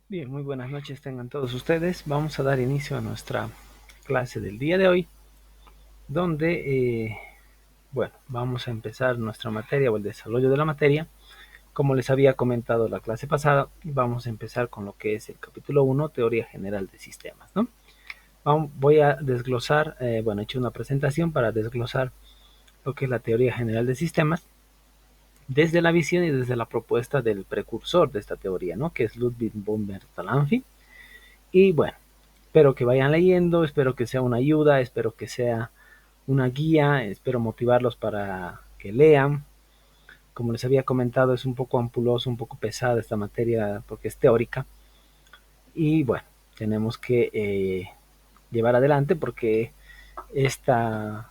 Bien, muy buenas noches tengan todos ustedes. Vamos a dar inicio a nuestra clase del día de hoy, donde, vamos a empezar nuestra materia o el desarrollo de la materia. Como les había comentado la clase pasada, vamos a empezar con lo que es el capítulo 1, Teoría General de Sistemas, ¿no? Voy a desglosar, he hecho una presentación para desglosar lo que es la Teoría General de Sistemas, desde la visión y desde la propuesta del precursor de esta teoría, ¿no? Que es Ludwig von Bertalanffy. Y bueno, espero que vayan leyendo, espero que sea una ayuda, espero que sea una guía, espero motivarlos para que lean. Como les había comentado, es un poco ampuloso, un poco pesada esta materia porque es teórica. Y bueno, tenemos que llevar adelante porque esta,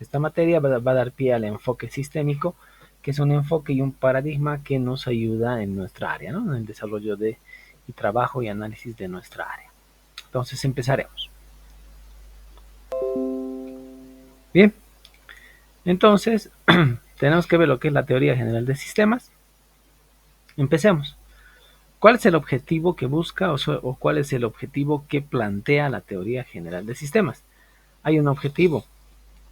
esta materia va a dar pie al enfoque sistémico, que es un enfoque y un paradigma que nos ayuda en nuestra área, ¿no? En el desarrollo de y trabajo y análisis de nuestra área. Entonces empezaremos. Bien, entonces tenemos que ver lo que es la teoría general de sistemas. Empecemos. ¿Cuál es el objetivo que busca o cuál es el objetivo que plantea la teoría general de sistemas? Hay un objetivo.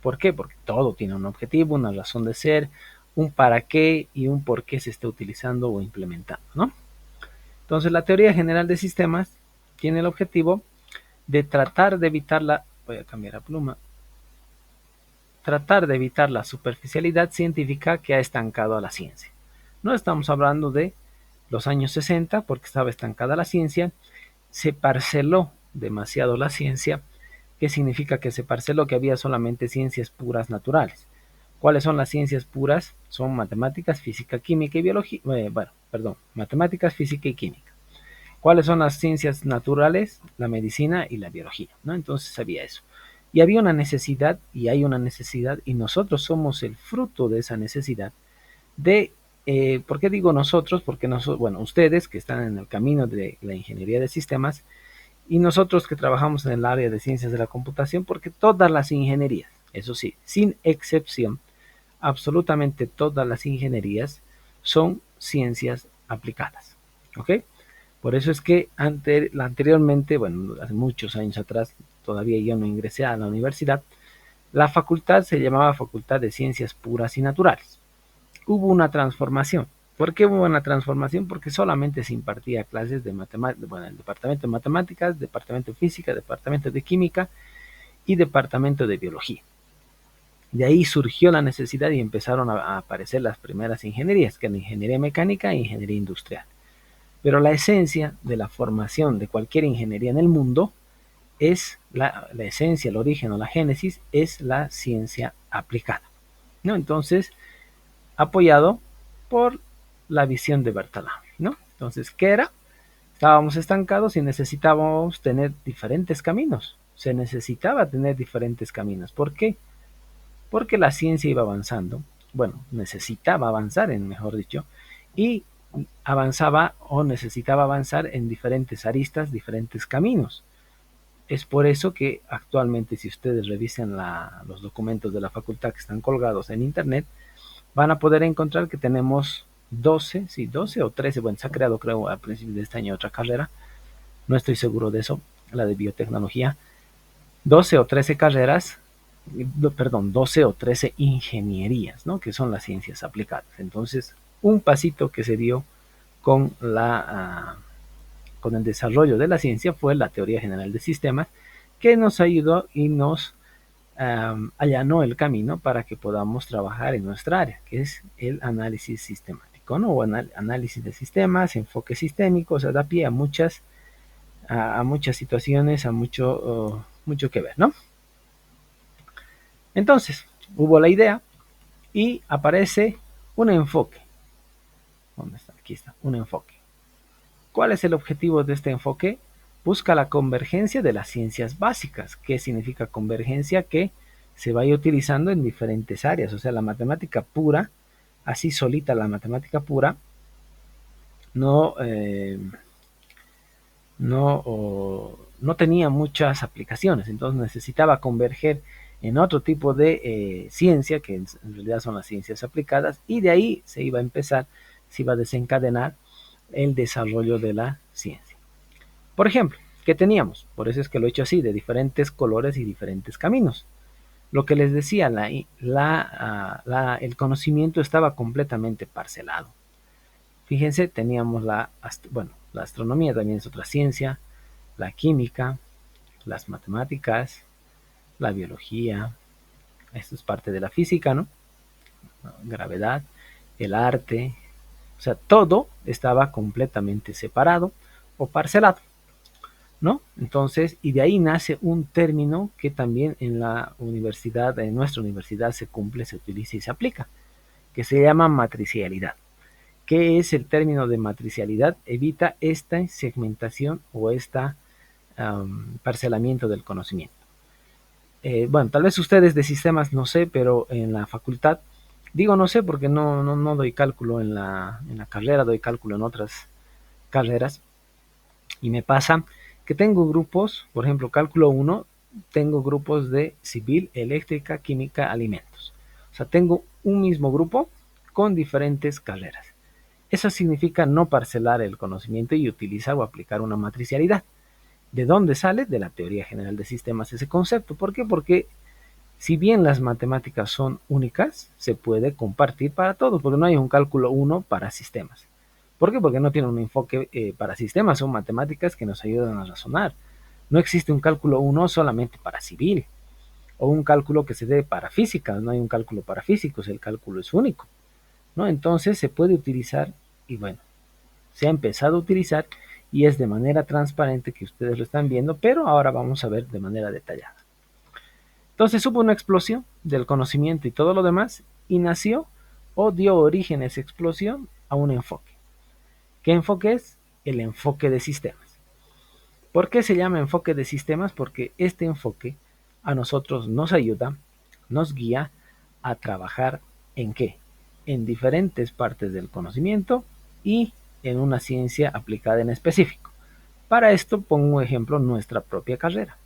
¿Por qué? Porque todo tiene un objetivo, una razón de ser, un para qué y un por qué se está utilizando o implementando, ¿no? Entonces la teoría general de sistemas tiene el objetivo de tratar de evitar la... Voy a cambiar a pluma. Tratar de evitar la superficialidad científica que ha estancado a la ciencia. No estamos hablando de los años 60 porque estaba estancada la ciencia, se parceló demasiado la ciencia. ¿Qué significa que se parceló? Que había solamente ciencias puras naturales. ¿Cuáles son las ciencias puras? Son matemáticas, física, química y biología. Matemáticas, física y química. ¿Cuáles son las ciencias naturales? La medicina y la biología, ¿no? Entonces había eso. Y había una necesidad, y hay una necesidad, y nosotros somos el fruto de esa necesidad de, ¿por qué digo nosotros? Porque ustedes que están en el camino de la ingeniería de sistemas, y nosotros que trabajamos en el área de ciencias de la computación, porque todas las ingenierías, eso sí, sin excepción, absolutamente todas las ingenierías son ciencias aplicadas, ¿ok? Por eso es que anteriormente, hace muchos años atrás, todavía yo no ingresé a la universidad, la facultad se llamaba Facultad de Ciencias Puras y Naturales. Hubo una transformación. ¿Por qué hubo una transformación? Porque solamente se impartía clases de matemáticas, el departamento de matemáticas, departamento de física, departamento de química y departamento de biología. De ahí surgió la necesidad y empezaron a aparecer las primeras ingenierías, que eran ingeniería mecánica e ingeniería industrial. Pero la esencia de la formación de cualquier ingeniería en el mundo es la esencia, el origen o la génesis es la ciencia aplicada, ¿no? Entonces, apoyado por la visión de Bertalanffy, ¿no? Entonces, ¿qué era? Estábamos estancados y necesitábamos tener diferentes caminos. Se necesitaba tener diferentes caminos. ¿Por qué? Porque la ciencia iba avanzando, necesitaba avanzar, mejor dicho, y avanzaba o necesitaba avanzar en diferentes aristas, diferentes caminos. Es por eso que actualmente, si ustedes revisen los documentos de la facultad que están colgados en internet, van a poder encontrar que tenemos 12 o 13, se ha creado creo a principios de este año otra carrera, no estoy seguro de eso, la de biotecnología, 12 o 13 carreras, perdón, 12 o 13 ingenierías, ¿no? Que son las ciencias aplicadas. Entonces, un pasito que se dio con con el desarrollo de la ciencia fue la teoría general de sistemas, que nos ayudó y nos allanó el camino para que podamos trabajar en nuestra área, que es el análisis sistemático, ¿no? O análisis de sistemas, enfoque sistémico, o sea, da pie a muchas situaciones, a mucho que ver, ¿no? Entonces, hubo la idea y aparece un enfoque. ¿Dónde está? Aquí está, un enfoque. ¿Cuál es el objetivo de este enfoque? Busca la convergencia de las ciencias básicas. ¿Qué significa convergencia? Que se vaya utilizando en diferentes áreas. O sea, la matemática pura, así solita la matemática pura, no, no tenía muchas aplicaciones. Entonces necesitaba converger en otro tipo de ciencia, que en realidad son las ciencias aplicadas, y de ahí se iba a desencadenar el desarrollo de la ciencia. Por ejemplo, ¿qué teníamos? Por eso es que lo he hecho así, de diferentes colores y diferentes caminos. Lo que les decía, el conocimiento estaba completamente parcelado. Fíjense, teníamos la astronomía también es otra ciencia, la química, las matemáticas, la biología, esto es parte de la física, ¿no? Gravedad, el arte, o sea, todo estaba completamente separado o parcelado, ¿no? Entonces, y de ahí nace un término que también en la universidad, en nuestra universidad se cumple, se utiliza y se aplica, que se llama matricialidad. ¿Qué es el término de matricialidad? Evita esta segmentación o este parcelamiento del conocimiento. Bueno, tal vez ustedes de sistemas no sé, pero en la facultad, digo no sé porque no doy cálculo en la carrera, doy cálculo en otras carreras, y me pasa que tengo grupos, por ejemplo, cálculo 1, tengo grupos de civil, eléctrica, química, alimentos. O sea, tengo un mismo grupo con diferentes carreras. Eso significa no parcelar el conocimiento y utilizar o aplicar una matricialidad. ¿De dónde sale? De la teoría general de sistemas ese concepto. ¿Por qué? Porque si bien las matemáticas son únicas, se puede compartir para todos, porque no hay un cálculo 1 para sistemas. ¿Por qué? Porque no tiene un enfoque para sistemas, son matemáticas que nos ayudan a razonar. No existe un cálculo 1 solamente para civil, o un cálculo que se dé para física, no hay un cálculo para físicos, el cálculo es único, ¿no? Entonces se puede utilizar, y bueno, se ha empezado a utilizar, y es de manera transparente que ustedes lo están viendo, pero ahora vamos a ver de manera detallada. Entonces hubo una explosión del conocimiento y todo lo demás, y nació o dio origen a esa explosión a un enfoque. ¿Qué enfoque es? El enfoque de sistemas. ¿Por qué se llama enfoque de sistemas? Porque este enfoque a nosotros nos ayuda, nos guía a trabajar ¿en qué? En diferentes partes del conocimiento y en una ciencia aplicada en específico. Para esto pongo un ejemplo nuestra propia carrera.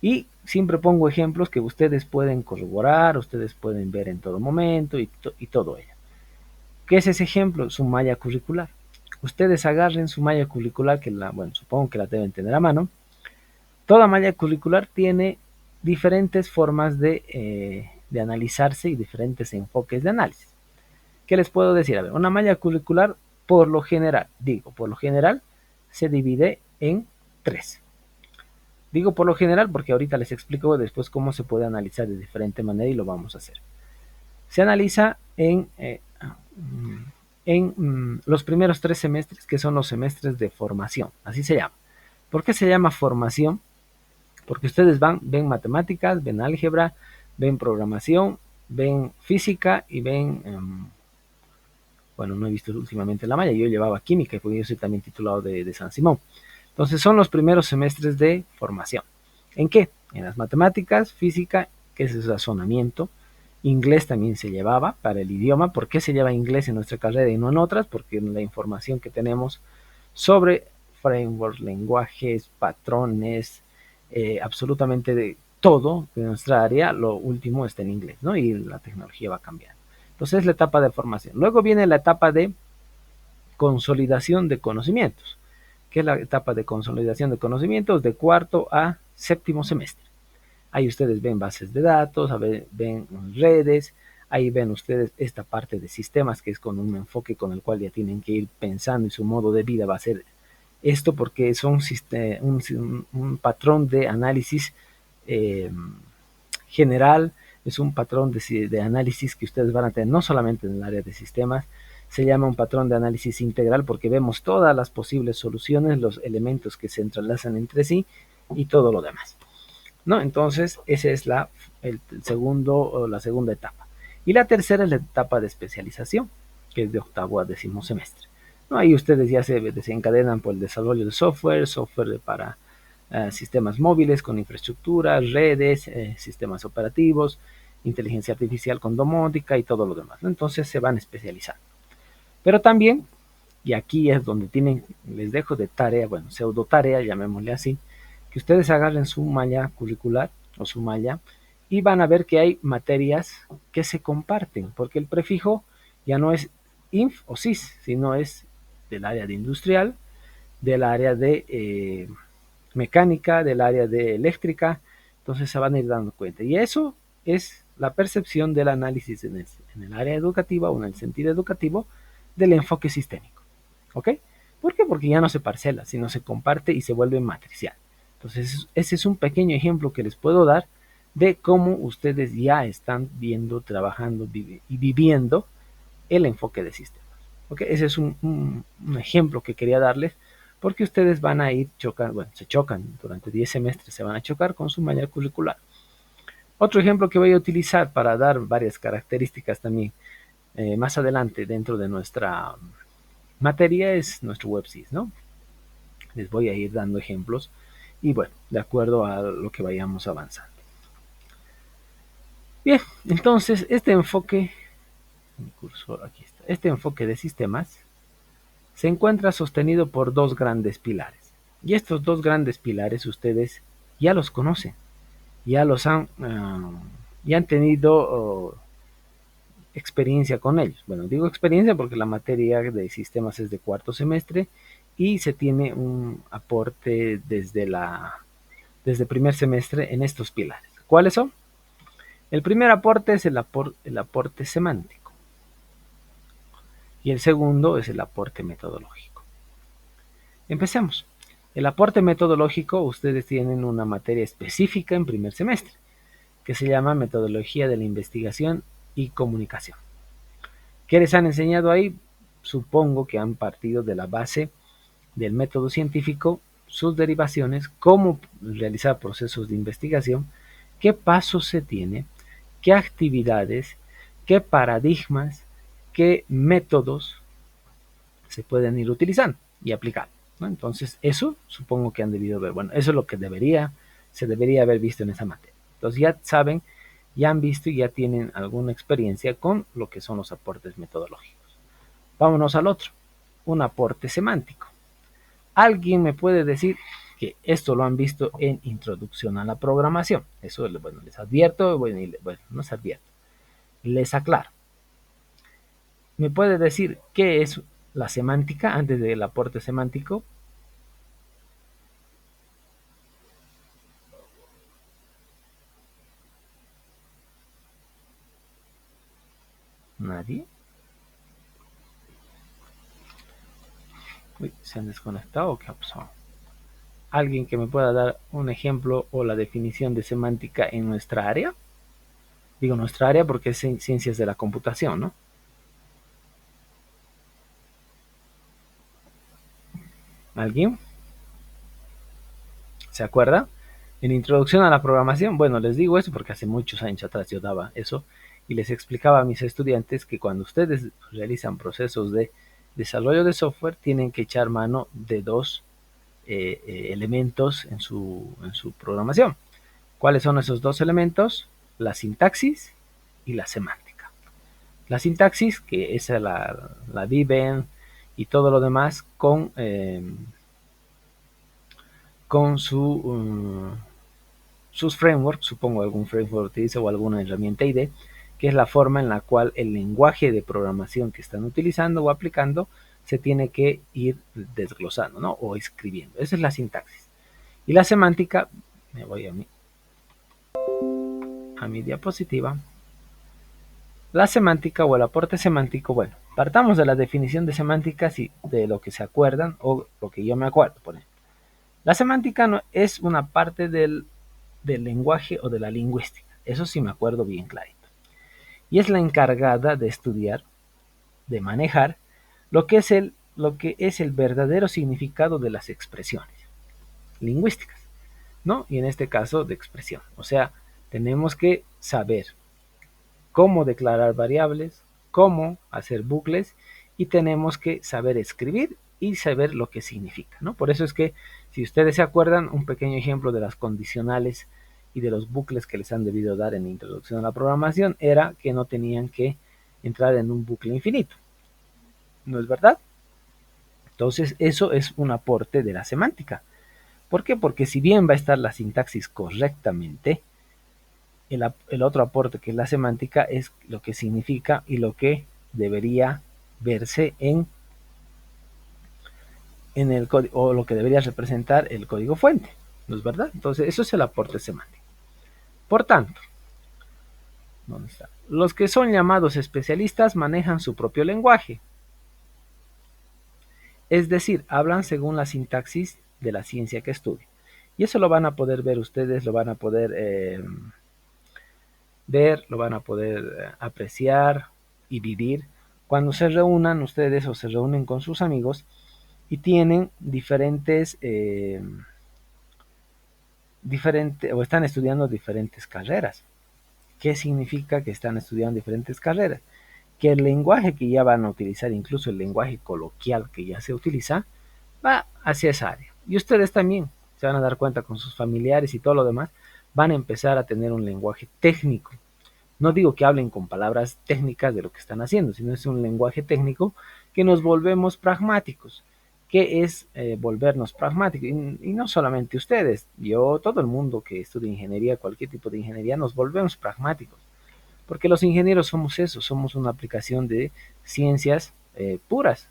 Y siempre pongo ejemplos que ustedes pueden corroborar, ustedes pueden ver en todo momento y todo ello. ¿Qué es ese ejemplo? Su malla curricular. Ustedes agarren su malla curricular, bueno, supongo que la deben tener a mano. Toda malla curricular tiene diferentes formas de analizarse y diferentes enfoques de análisis. ¿Qué les puedo decir? A ver, una malla curricular, por lo general, se divide en tres. Digo por lo general porque ahorita les explico después cómo se puede analizar de diferente manera y lo vamos a hacer. Se analiza en los primeros 3 semestres, que son los semestres de formación, así se llama. ¿Por qué se llama formación? Porque ustedes ven matemáticas, ven álgebra, ven programación, ven física y ven, bueno, no he visto últimamente la malla, yo llevaba química y porque yo soy también titulado de San Simón. Entonces son los primeros semestres de formación. ¿En qué? En las matemáticas, física, que es el razonamiento. Inglés también se llevaba para el idioma. ¿Por qué se lleva inglés en nuestra carrera y no en otras? Porque la información que tenemos sobre frameworks, lenguajes, patrones, absolutamente de todo de nuestra área, lo último está en inglés, ¿no? Y la tecnología va cambiando. Entonces es la etapa de formación. Luego viene la etapa de consolidación de conocimientos, que es la etapa de consolidación de conocimientos de cuarto a séptimo semestre. Ahí ustedes ven bases de datos, ven redes, ahí ven ustedes esta parte de sistemas, que es con un enfoque con el cual ya tienen que ir pensando y su modo de vida va a ser esto, porque es un patrón de análisis general, es un patrón de análisis que ustedes van a tener no solamente en el área de sistemas. Se llama un patrón de análisis integral porque vemos todas las posibles soluciones, los elementos que se entrelazan entre sí y todo lo demás, ¿no? Entonces, esa es la segunda etapa. Y la tercera es la etapa de especialización, que es de octavo a décimo semestre, ¿no? Ahí ustedes ya se desencadenan por el desarrollo de software para sistemas móviles con infraestructura, redes, sistemas operativos, inteligencia artificial con domótica y todo lo demás, ¿no? Entonces se van especializando. Pero también, y aquí es donde les dejo de tarea, bueno, pseudo tarea, llamémosle así, que ustedes agarren su malla curricular o su malla y van a ver que hay materias que se comparten, porque el prefijo ya no es inf o cis, sino es del área de industrial, del área de mecánica, del área de eléctrica. Entonces se van a ir dando cuenta. Y eso es la percepción del análisis en el área educativa o en el sentido educativo del enfoque sistémico. ¿Ok? ¿Por qué? Porque ya no se parcela, sino se comparte y se vuelve matricial. Entonces, ese es un pequeño ejemplo que les puedo dar de cómo ustedes ya están viendo, trabajando y viviendo el enfoque de sistemas. ¿Ok? Ese es un ejemplo que quería darles, porque ustedes van a ir chocando, bueno, se chocan durante 10 semestres, se van a chocar con su malla curricular. Otro ejemplo que voy a utilizar para dar varias características también más adelante dentro de nuestra materia es nuestro WebSys, ¿no? Les voy a ir dando ejemplos y bueno, de acuerdo a lo que vayamos avanzando. Bien, entonces este enfoque, mi cursor aquí está, este enfoque de sistemas se encuentra sostenido por dos grandes pilares. Y estos dos grandes pilares ustedes ya los conocen, ya los ya han tenido experiencia con ellos. Bueno, digo experiencia porque la materia de sistemas es de cuarto semestre y se tiene un aporte desde primer semestre en estos pilares. ¿Cuáles son? El primer aporte es el aporte semántico y el segundo es el aporte metodológico. Empecemos. El aporte metodológico, ustedes tienen una materia específica en primer semestre que se llama metodología de la investigación y comunicación. ¿Qué les han enseñado ahí? Supongo que han partido de la base del método científico, sus derivaciones, cómo realizar procesos de investigación, qué pasos se tiene, qué actividades, qué paradigmas, qué métodos se pueden ir utilizando y aplicar, ¿no? Entonces, eso supongo que han debido ver. Bueno, eso es lo que se debería haber visto en esa materia. Entonces, ya saben, ya han visto y ya tienen alguna experiencia con lo que son los aportes metodológicos. Vámonos al otro, un aporte semántico. ¿Alguien me puede decir que esto lo han visto en Introducción a la Programación? Eso, bueno, les advierto, bueno, no les advierto, les aclaro. ¿Me puede decir qué es la semántica antes del aporte semántico? ¿Nadie? Uy, ¿se han desconectado o qué ha pasado? ¿Alguien que me pueda dar un ejemplo o la definición de semántica en nuestra área? Digo nuestra área porque es ciencias de la computación, ¿no? ¿Alguien? ¿Se acuerda? En Introducción a la Programación, bueno, les digo eso porque hace muchos años atrás yo daba eso y les explicaba a mis estudiantes que cuando ustedes realizan procesos de desarrollo de software tienen que echar mano de dos elementos en su programación. ¿Cuáles son esos dos elementos? La sintaxis y la semántica. La sintaxis, que esa la viven y todo lo demás con sus frameworks, supongo algún framework utiliza o alguna herramienta IDE, que es la forma en la cual el lenguaje de programación que están utilizando o aplicando se tiene que ir desglosando, ¿no? O escribiendo. Esa es la sintaxis. Y la semántica, me voy a mi diapositiva. La semántica o el aporte semántico, bueno, partamos de la definición de semántica y de lo que se acuerdan o lo que yo me acuerdo, por ejemplo. La semántica no, es una parte del lenguaje o de la lingüística, eso sí me acuerdo bien clarito. Y es la encargada de estudiar, de manejar lo que es el verdadero significado de las expresiones lingüísticas, ¿no? Y en este caso de expresión. O sea, tenemos que saber cómo declarar variables, cómo hacer bucles y tenemos que saber escribir y saber lo que significa, ¿no? Por eso es que, si ustedes se acuerdan, un pequeño ejemplo de las condicionales y de los bucles que les han debido dar en Introducción a la Programación era que no tenían que entrar en un bucle infinito. ¿No es verdad? Entonces, eso es un aporte de la semántica. ¿Por qué? Porque si bien va a estar la sintaxis correctamente, el otro aporte que es la semántica es lo que significa y lo que debería verse en el código, o lo que debería representar el código fuente, ¿no es verdad? Entonces, eso es el aporte semántico. Por tanto, ¿dónde está? Los que son llamados especialistas manejan su propio lenguaje, es decir, hablan según la sintaxis de la ciencia que estudian. Y eso lo van a poder ver ustedes, lo van a poder ver, lo van a poder apreciar y vivir cuando se reúnan ustedes o se reúnen con sus amigos y tienen o están estudiando diferentes carreras. ¿Qué significa que están estudiando diferentes carreras? Que el lenguaje que ya van a utilizar, incluso el lenguaje coloquial que ya se utiliza, va hacia esa área. Y ustedes también se van a dar cuenta con sus familiares y todo lo demás, van a empezar a tener un lenguaje técnico. No digo que hablen con palabras técnicas de lo que están haciendo, sino es un lenguaje técnico que nos volvemos pragmáticos. ¿Qué es volvernos pragmáticos? Y no solamente ustedes, yo, todo el mundo que estudia ingeniería, cualquier tipo de ingeniería, nos volvemos pragmáticos. Porque los ingenieros somos eso, somos una aplicación de ciencias puras.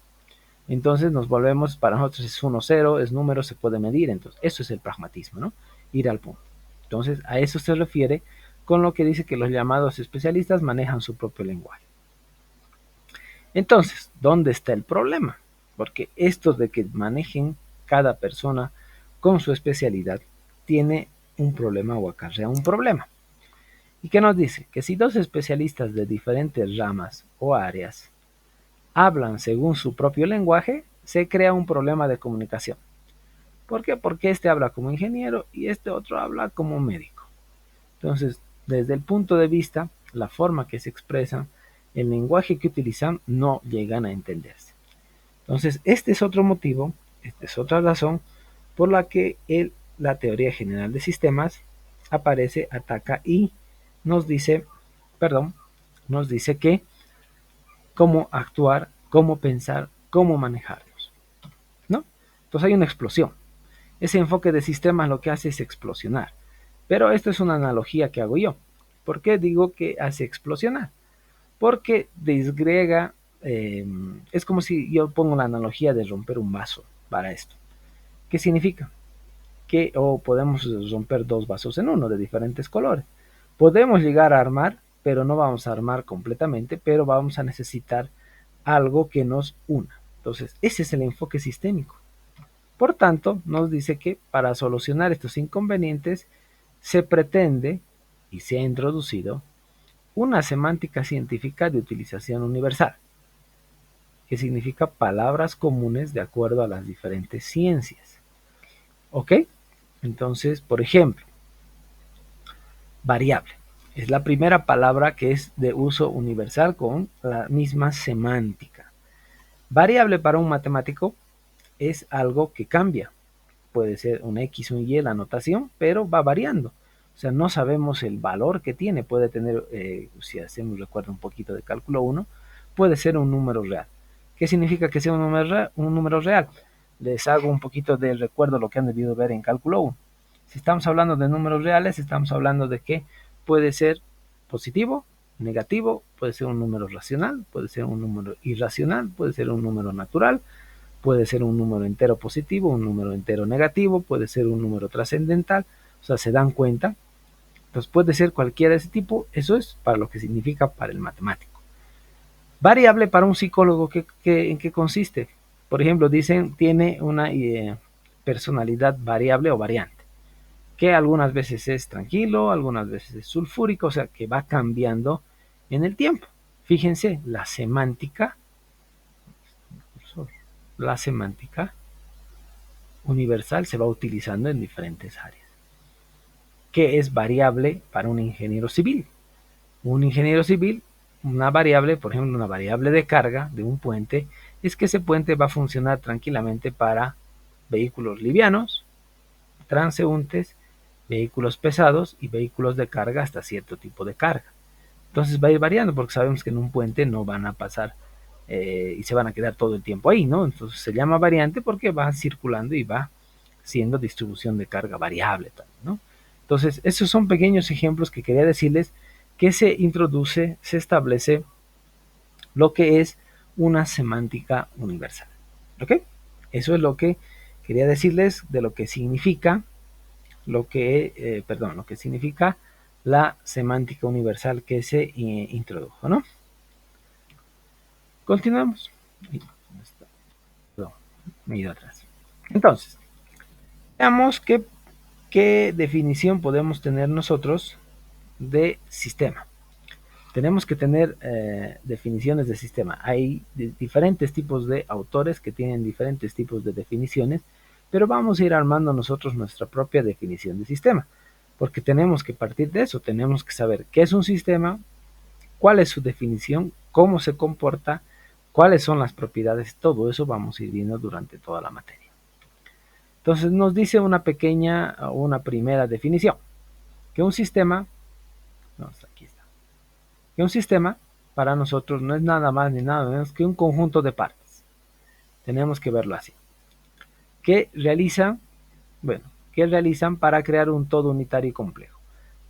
Entonces nos volvemos, para nosotros es 1-0, es número, se puede medir. Entonces, eso es el pragmatismo, ¿no? Ir al punto. Entonces, a eso se refiere con lo que dice que los llamados especialistas manejan su propio lenguaje. Entonces, ¿dónde está el problema? Porque esto de que manejen cada persona con su especialidad tiene un problema o acarrea un problema. ¿Y qué nos dice? Que si dos especialistas de diferentes ramas o áreas hablan según su propio lenguaje, se crea un problema de comunicación. ¿Por qué? Porque este habla como ingeniero y este otro habla como médico. Entonces, desde el punto de vista, la forma que se expresan, el lenguaje que utilizan, no llegan a entenderse. Entonces, este es otro motivo, esta es otra razón por la que la teoría general de sistemas aparece, ataca y nos dice, nos dice que cómo actuar, cómo pensar, cómo manejarlos, ¿no? Entonces hay una explosión. Ese enfoque de sistemas lo que hace es explosionar. Pero esto es una analogía que hago yo. ¿Por qué digo que hace explosionar? Porque disgrega, es como si yo pongo la analogía de romper un vaso para esto. ¿Qué significa? Que podemos romper dos vasos en uno de diferentes colores. Podemos llegar a armar, pero no vamos a armar completamente, pero vamos a necesitar algo que nos una. Entonces, ese es el enfoque sistémico. Por tanto, nos dice que para solucionar estos inconvenientes se pretende y se ha introducido una semántica científica de utilización universal, que significa palabras comunes de acuerdo a las diferentes ciencias. ¿Ok? Entonces, por ejemplo, variable. Es la primera palabra que es de uso universal con la misma semántica. Variable para un matemático es algo que cambia. Puede ser un X, un Y la notación, pero va variando. O sea, no sabemos el valor que tiene. Puede tener, si hacemos recuerdo un poquito de cálculo 1, puede ser un número real. ¿Qué significa que sea un número real? Les hago un poquito de recuerdo lo que han debido ver en cálculo 1. Si estamos hablando de números reales, estamos hablando de que puede ser positivo, negativo, puede ser un número racional, puede ser un número irracional, puede ser un número natural, puede ser un número entero positivo, un número entero negativo, puede ser un número trascendental. O sea, se dan cuenta. Entonces puede ser cualquiera de ese tipo. Eso es para lo que significa para el matemático. Variable para un psicólogo, ¿en qué consiste? Por ejemplo, dicen tiene una personalidad variable o variante, que algunas veces es tranquilo, algunas veces es sulfúrico, o sea, que va cambiando en el tiempo. Fíjense, la semántica universal se va utilizando en diferentes áreas. ¿Qué es variable para un ingeniero civil? Un ingeniero civil, una variable, por ejemplo, una variable de carga de un puente, es que ese puente va a funcionar tranquilamente para vehículos livianos, transeúntes, vehículos pesados y vehículos de carga hasta cierto tipo de carga. Entonces va a ir variando porque sabemos que en un puente no van a pasar y se van a quedar todo el tiempo ahí, ¿no? Entonces se llama variante porque va circulando y va siendo distribución de carga variable también, ¿no? Entonces, esos son pequeños ejemplos que quería decirles que se introduce, se establece lo que es una semántica universal. ¿Ok? Eso es lo que quería decirles de lo que significa lo que significa la semántica universal que se introdujo, ¿no? Continuamos. Perdón, me he ido atrás. Entonces, veamos qué definición podemos tener nosotros de sistema. Tenemos que tener definiciones de sistema. Hay diferentes tipos de autores que tienen diferentes tipos de definiciones, pero vamos a ir armando nosotros nuestra propia definición de sistema, porque tenemos que partir de eso, tenemos que saber qué es un sistema, cuál es su definición, cómo se comporta, cuáles son las propiedades, todo eso vamos a ir viendo durante toda la materia. Entonces nos dice una primera definición, que un sistema, no, aquí está, que un sistema para nosotros no es nada más ni nada menos que un conjunto de partes. Tenemos que verlo así. Que realizan para crear un todo unitario y complejo.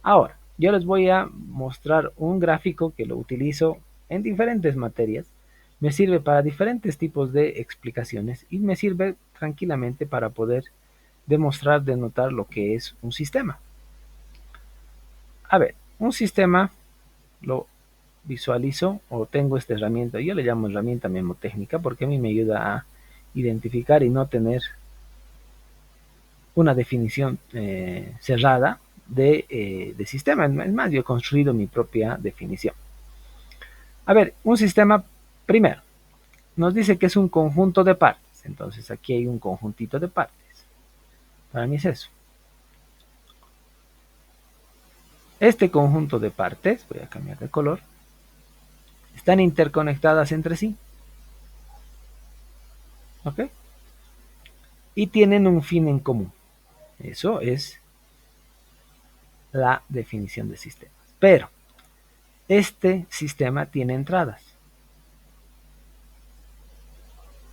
Ahora, yo les voy a mostrar un gráfico que lo utilizo en diferentes materias. Me sirve para diferentes tipos de explicaciones y me sirve tranquilamente para poder demostrar, denotar lo que es un sistema. A ver, un sistema lo visualizo o tengo esta herramienta, yo le llamo herramienta memotécnica porque a mí me ayuda a identificar y no tener una definición cerrada de sistema. Es más, yo he construido mi propia definición. A ver, un sistema, primero, nos dice que es un conjunto de partes. Entonces aquí hay un conjuntito de partes. Para mí es eso. Este conjunto de partes, voy a cambiar de color, están interconectadas entre sí. ¿Ok? Y tienen un fin en común. Eso es la definición de sistemas. Pero este sistema tiene entradas,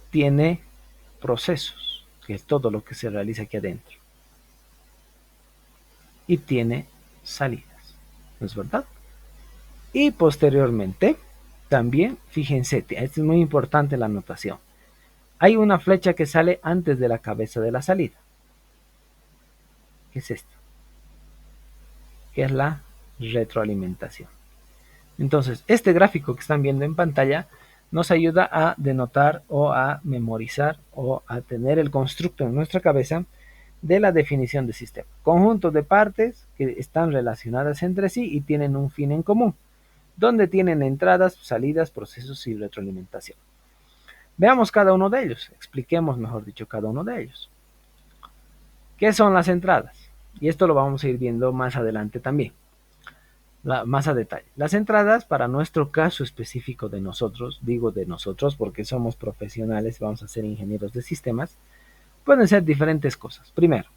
tiene procesos, que es todo lo que se realiza aquí adentro, y tiene salidas, ¿no es verdad? Y posteriormente, también, fíjense, esto es muy importante la anotación, hay una flecha que sale antes de la cabeza de la salida. ¿Qué es esto? Que es la retroalimentación. Entonces, este gráfico que están viendo en pantalla nos ayuda a denotar o a memorizar o a tener el constructo en nuestra cabeza de la definición de sistema. Conjunto de partes que están relacionadas entre sí y tienen un fin en común, donde tienen entradas, salidas, procesos y retroalimentación. Veamos cada uno de ellos, expliquemos mejor dicho cada uno de ellos. ¿Qué son las entradas? Y esto lo vamos a ir viendo más adelante también. Más a detalle. Las entradas para nuestro caso específico de nosotros, digo de nosotros porque somos profesionales, vamos a ser ingenieros de sistemas, pueden ser diferentes cosas. Primero,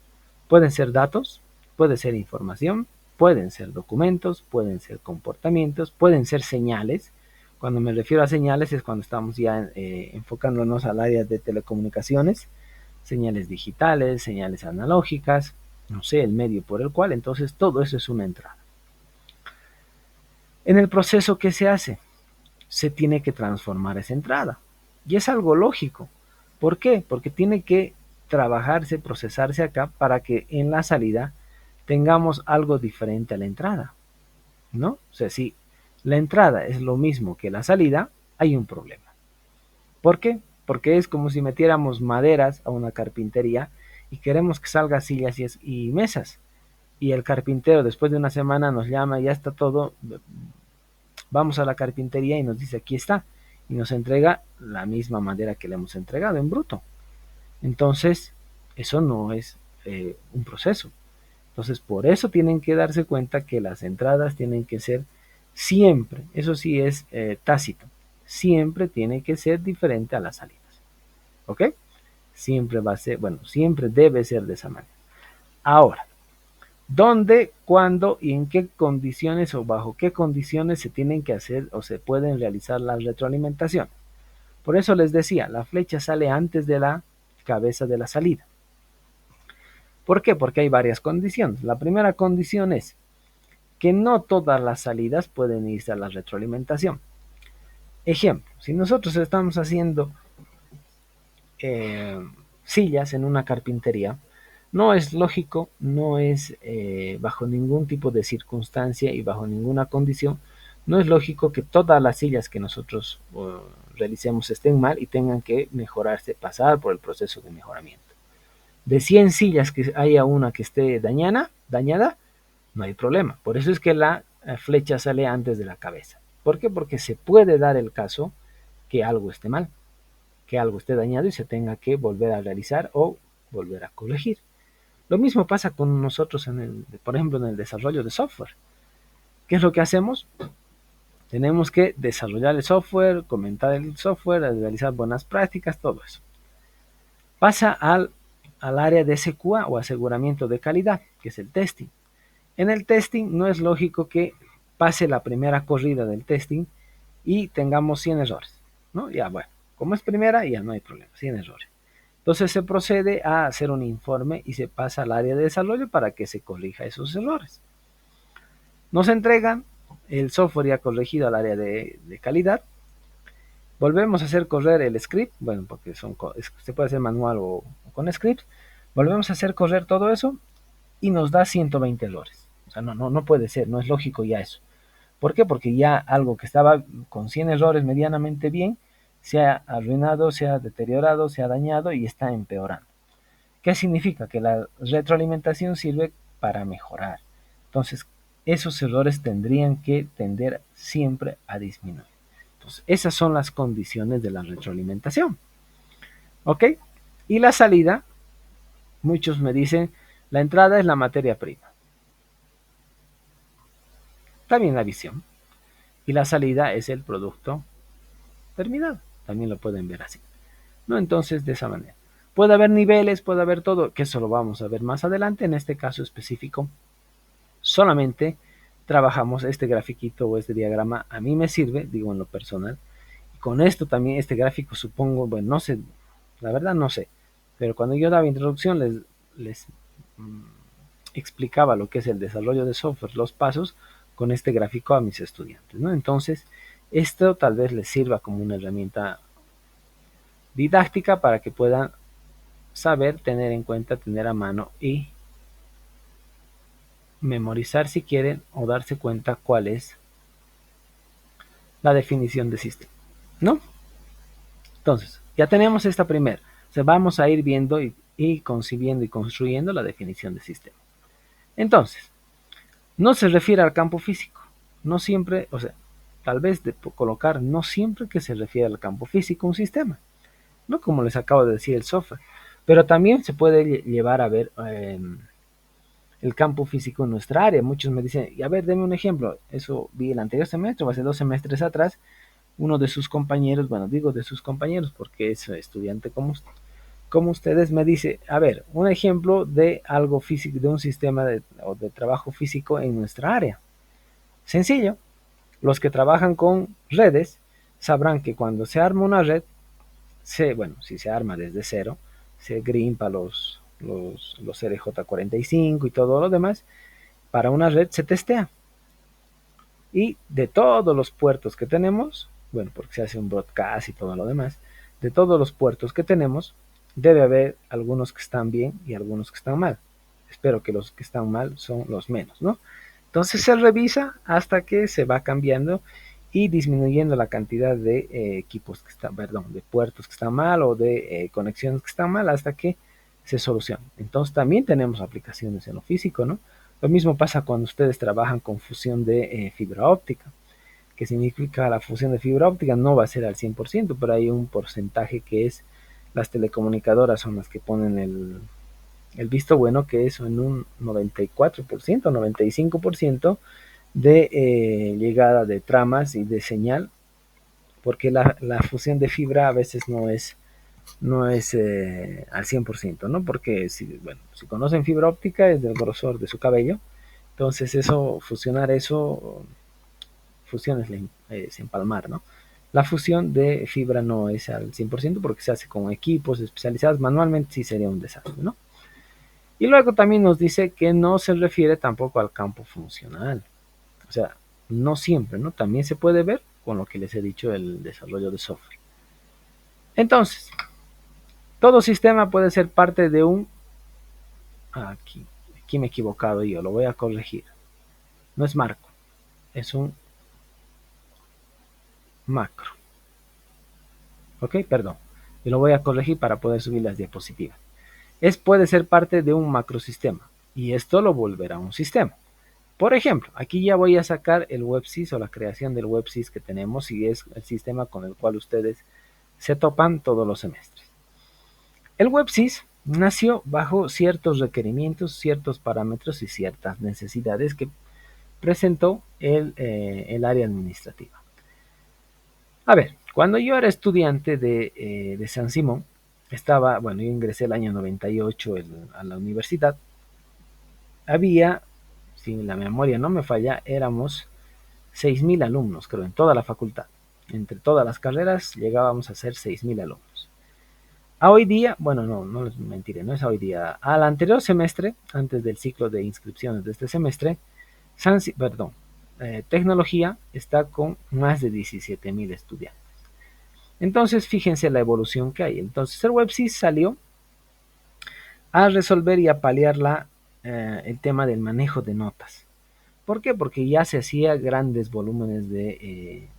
pueden ser datos, puede ser información, pueden ser documentos, pueden ser comportamientos, pueden ser señales. Cuando me refiero a señales es cuando estamos ya enfocándonos al área de telecomunicaciones, señales digitales, señales analógicas, no sé, el medio por el cual, entonces todo eso es una entrada. En el proceso que se hace, se tiene que transformar esa entrada. Y es algo lógico. ¿Por qué? Porque tiene que trabajarse, procesarse acá para que en la salida tengamos algo diferente a la entrada. ¿No? O sea, si la entrada es lo mismo que la salida, hay un problema. ¿Por qué? Porque es como si metiéramos maderas a una carpintería y queremos que salga sillas y mesas. Y el carpintero después de una semana nos llama, ya está todo, vamos a la carpintería y nos dice aquí está, y nos entrega la misma madera que le hemos entregado en bruto. Entonces, eso no es un proceso. Entonces, por eso tienen que darse cuenta que las entradas tienen que ser siempre, eso sí es tácito, siempre tiene que ser diferente a las salidas. ¿Ok? Siempre va a ser, bueno, siempre debe ser de esa manera. Ahora, ¿dónde, cuándo y en qué condiciones o bajo qué condiciones se tienen que hacer o se pueden realizar las retroalimentaciones? Por eso les decía, la flecha sale antes de la cabeza de la salida. ¿Por qué? Porque hay varias condiciones. La primera condición es que no todas las salidas pueden irse a la retroalimentación. Ejemplo, si nosotros estamos haciendo sillas en una carpintería, no es lógico, no es bajo ningún tipo de circunstancia y bajo ninguna condición, no es lógico que todas las sillas que nosotros realicemos estén mal y tengan que mejorarse, pasar por el proceso de mejoramiento. De 100 sillas que haya una que esté dañada, no hay problema. Por eso es que la flecha sale antes de la cabeza. ¿Por qué? Porque se puede dar el caso que algo esté mal, que algo esté dañado y se tenga que volver a realizar o volver a corregir. Lo mismo pasa con nosotros, por ejemplo, en el desarrollo de software. ¿Qué es lo que hacemos? Tenemos que desarrollar el software, comentar el software, realizar buenas prácticas, todo eso. Pasa al área de SQA o aseguramiento de calidad, que es el testing. En el testing no es lógico que pase la primera corrida del testing y tengamos 100 errores, ¿no? Ya bueno, como es primera ya no hay problema, 100 errores. Entonces se procede a hacer un informe y se pasa al área de desarrollo para que se corrija esos errores. Nos entregan el software ya corregido al área de calidad. Volvemos a hacer correr el script, bueno, porque se puede hacer manual o con script. Volvemos a hacer correr todo eso y nos da 120 errores. O sea, no puede ser, no es lógico ya eso. ¿Por qué? Porque ya algo que estaba con 100 errores medianamente bien, se ha arruinado, se ha deteriorado, se ha dañado y está empeorando. ¿Qué significa? Que la retroalimentación sirve para mejorar. Entonces, esos errores tendrían que tender siempre a disminuir. Entonces, esas son las condiciones de la retroalimentación. ¿Ok? Y la salida, muchos me dicen, la entrada es la materia prima. También la visión. Y la salida es el producto terminado. También lo pueden ver así. ¿No? Entonces, de esa manera. Puede haber niveles, puede haber todo, que eso lo vamos a ver más adelante. En este caso específico, solamente trabajamos este grafiquito o este diagrama. A mí me sirve, digo en lo personal. Y con esto también, este gráfico supongo, bueno, no sé, la verdad no sé. Pero cuando yo daba introducción les explicaba lo que es el desarrollo de software, los pasos, con este gráfico a mis estudiantes, ¿no? Entonces, esto tal vez les sirva como una herramienta didáctica para que puedan saber, tener en cuenta, tener a mano y memorizar si quieren o darse cuenta cuál es la definición de sistema, ¿no? Entonces, ya tenemos esta primera. O sea, vamos a ir viendo y concibiendo y construyendo la definición de sistema. Entonces, no se refiere al campo físico. No siempre, o sea, tal vez de colocar no siempre que se refiere al campo físico un sistema, no como les acabo de decir el software, pero también se puede llevar a ver el campo físico en nuestra área. Muchos me dicen, y a ver, deme un ejemplo. Eso vi el anterior semestre, o hace 2 semestres atrás, uno de sus compañeros, bueno, digo de sus compañeros porque es estudiante como ustedes, me dice, a ver, un ejemplo de algo físico, de un sistema o de trabajo físico en nuestra área. Sencillo, los que trabajan con redes sabrán que cuando se arma una red, bueno, si se arma desde cero, se grimpa los RJ45 y todo lo demás, para una red se testea. Y de todos los puertos que tenemos, bueno, porque se hace un broadcast y todo lo demás, de todos los puertos que tenemos, debe haber algunos que están bien y algunos que están mal. Espero que los que están mal son los menos, ¿no? Entonces se revisa hasta que se va cambiando y disminuyendo la cantidad de equipos que están, perdón, de puertos que están mal o de conexiones que están mal hasta que se soluciona. Entonces también tenemos aplicaciones en lo físico, ¿no? Lo mismo pasa cuando ustedes trabajan con fusión de fibra óptica, que significa la fusión de fibra óptica no va a ser al 100%, pero hay un porcentaje que es, las telecomunicadoras son las que ponen el visto bueno, que es en un 94%, 95% de llegada de tramas y de señal, porque la fusión de fibra a veces no es al 100%, ¿no? Porque bueno, si conocen fibra óptica es del grosor de su cabello, entonces fusionar eso, fusión es empalmar, ¿no? La fusión de fibra no es al 100% porque se hace con equipos especializados, manualmente sí sería un desastre, ¿no? Y luego también nos dice que no se refiere tampoco al campo funcional. O sea, no siempre, ¿no? También se puede ver con lo que les he dicho el desarrollo de software. Entonces, Todo sistema puede ser parte de un... Aquí me he equivocado yo, lo voy a corregir. No es marco, es un macro. Ok, perdón. Y lo voy a corregir para poder subir las diapositivas. Puede ser parte de un macrosistema y esto lo volverá un sistema. Por ejemplo, aquí ya voy a sacar el WebSys o la creación del WebSys que tenemos y es el sistema con el cual ustedes se topan todos los semestres. El WebSys nació bajo ciertos requerimientos, ciertos parámetros y ciertas necesidades que presentó el área administrativa. A ver, cuando yo era estudiante de San Simón, yo ingresé el año 98 a la universidad, había, si la memoria no me falla, éramos 6.000 alumnos, creo, en toda la facultad. Entre todas las carreras llegábamos a ser 6.000 alumnos. A hoy día, bueno, no les mentiré, no es a hoy día. Al anterior semestre, antes del ciclo de inscripciones de este semestre, tecnología está con más de 17.000 estudiantes. Entonces, fíjense la evolución que hay. Entonces, el WebSys salió a resolver y a paliar el tema del manejo de notas. ¿Por qué? Porque ya se hacía grandes volúmenes de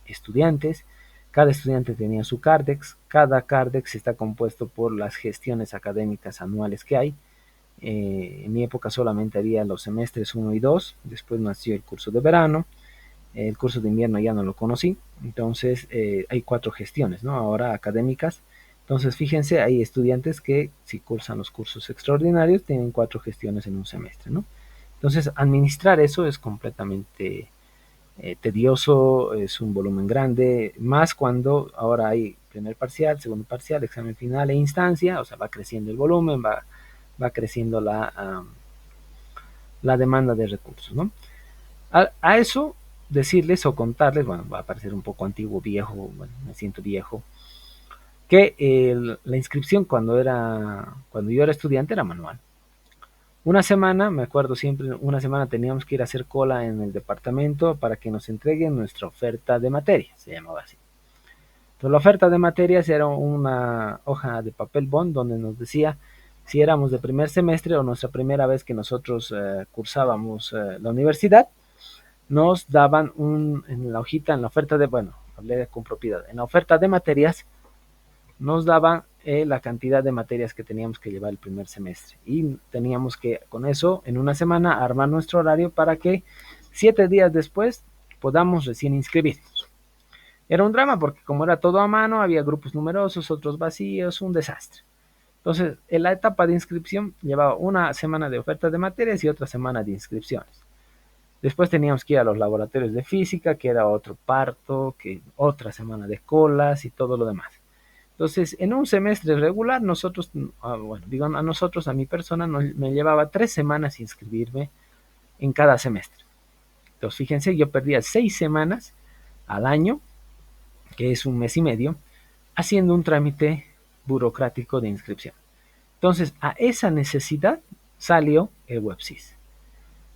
estudiantes. Cada estudiante tenía su Cardex. Cada Cardex está compuesto por las gestiones académicas anuales que hay. En mi época solamente había los semestres 1 y 2. Después nació el curso de verano. El curso de invierno ya no lo conocí. Entonces hay 4 gestiones, ¿no? Ahora académicas. Entonces fíjense, hay estudiantes que si cursan los cursos extraordinarios tienen 4 gestiones en un semestre, ¿no? Entonces, administrar eso es completamente tedioso, es un volumen grande, más cuando ahora hay primer parcial, segundo parcial, examen final e instancia, o sea, va creciendo el volumen, va creciendo la demanda de recursos, ¿no? A eso decirles o contarles, bueno, va a parecer un poco antiguo, viejo, bueno, me siento viejo, que la inscripción cuando yo era estudiante era manual. Una semana, me acuerdo siempre, una semana teníamos que ir a hacer cola en el departamento para que nos entreguen nuestra oferta de materias, se llamaba así. Entonces la oferta de materias era una hoja de papel bond donde nos decía si éramos de primer semestre o nuestra primera vez que nosotros cursábamos la universidad, nos daban en la hojita, en la oferta hablé con propiedad, en la oferta de materias nos daban la cantidad de materias que teníamos que llevar el primer semestre y teníamos que con eso en una semana armar nuestro horario para que 7 días después podamos recién inscribirnos. Era un drama porque como era todo a mano había grupos numerosos, otros vacíos, un desastre. Entonces en la etapa de inscripción llevaba una semana de oferta de materias y otra semana de inscripciones. Después teníamos que ir a los laboratorios de física, que era otro parto, que otra semana de colas y todo lo demás. Entonces, en un semestre regular, a mi persona, me llevaba 3 semanas inscribirme en cada semestre. Entonces, fíjense, yo perdía 6 semanas al año, que es un mes y medio, haciendo un trámite burocrático de inscripción. Entonces, a esa necesidad salió el WebSys.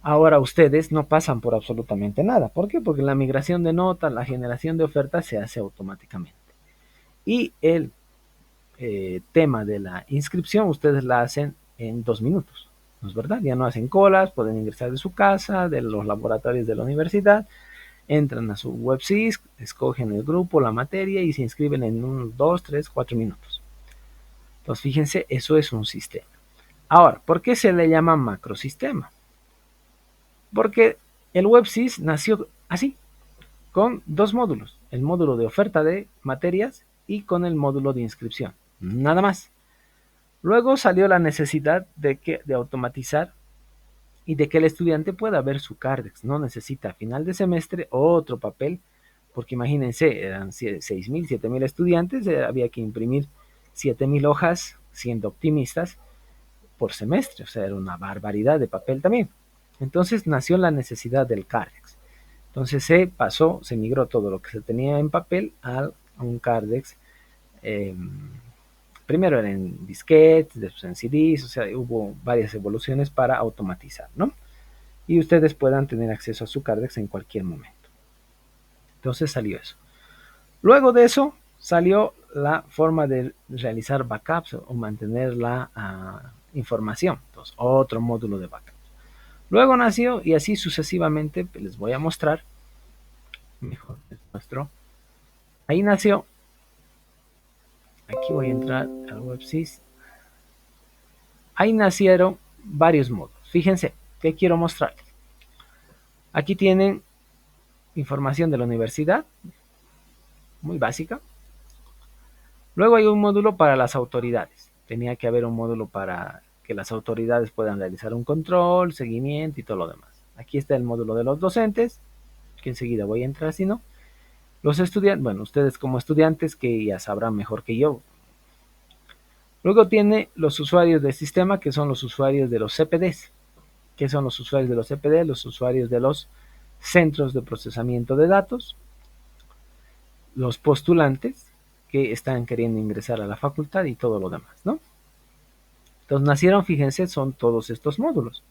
Ahora ustedes no pasan por absolutamente nada. ¿Por qué? Porque la migración de notas, la generación de ofertas se hace automáticamente. Y el tema de la inscripción ustedes la hacen en 2 minutos, ¿no es verdad? Ya no hacen colas, pueden ingresar de su casa, de los laboratorios de la universidad, entran a su WebSys, escogen el grupo, la materia y se inscriben en unos 2, 3, 4 minutos. Entonces fíjense, eso es un sistema. Ahora, ¿por qué se le llama macrosistema? Porque el WebSys nació así, con 2 módulos, el módulo de oferta de materias y con el módulo de inscripción, nada más. Luego salió la necesidad de automatizar y de que el estudiante pueda ver su Cardex. No necesita a final de semestre otro papel, porque imagínense, eran 6.000, 7.000 estudiantes, había que imprimir 7.000 hojas, siendo optimistas, por semestre. O sea, era una barbaridad de papel también. Entonces nació la necesidad del Cardex. Entonces se migró todo lo que se tenía en papel a un Cardex. Primero era en disquetes, después en CDs, o sea, hubo varias evoluciones para automatizar, ¿no? Y ustedes puedan tener acceso a su Cardex en cualquier momento. Entonces salió eso. Luego de eso salió la forma de realizar backups o mantener la información. Entonces, otro módulo de backup. Luego nació, y así sucesivamente, les voy a mostrar, mejor les muestro. Ahí nació, aquí voy a entrar al WebSys. Ahí nacieron varios módulos. Fíjense, ¿qué quiero mostrarles? Aquí tienen información de la universidad, muy básica. Luego hay un módulo para las autoridades. Tenía que haber un módulo para que las autoridades puedan realizar un control, seguimiento y todo lo demás. Aquí está el módulo de los docentes, que enseguida voy a entrar, si no. Los estudiantes, bueno, ustedes como estudiantes que ya sabrán mejor que yo. Luego tiene los usuarios del sistema, que son los usuarios de los CPDs. ¿Qué son los usuarios de los CPD? Los usuarios de los centros de procesamiento de datos. Los postulantes que están queriendo ingresar a la facultad y todo lo demás, ¿no? Entonces nacieron, fíjense, son todos estos módulos.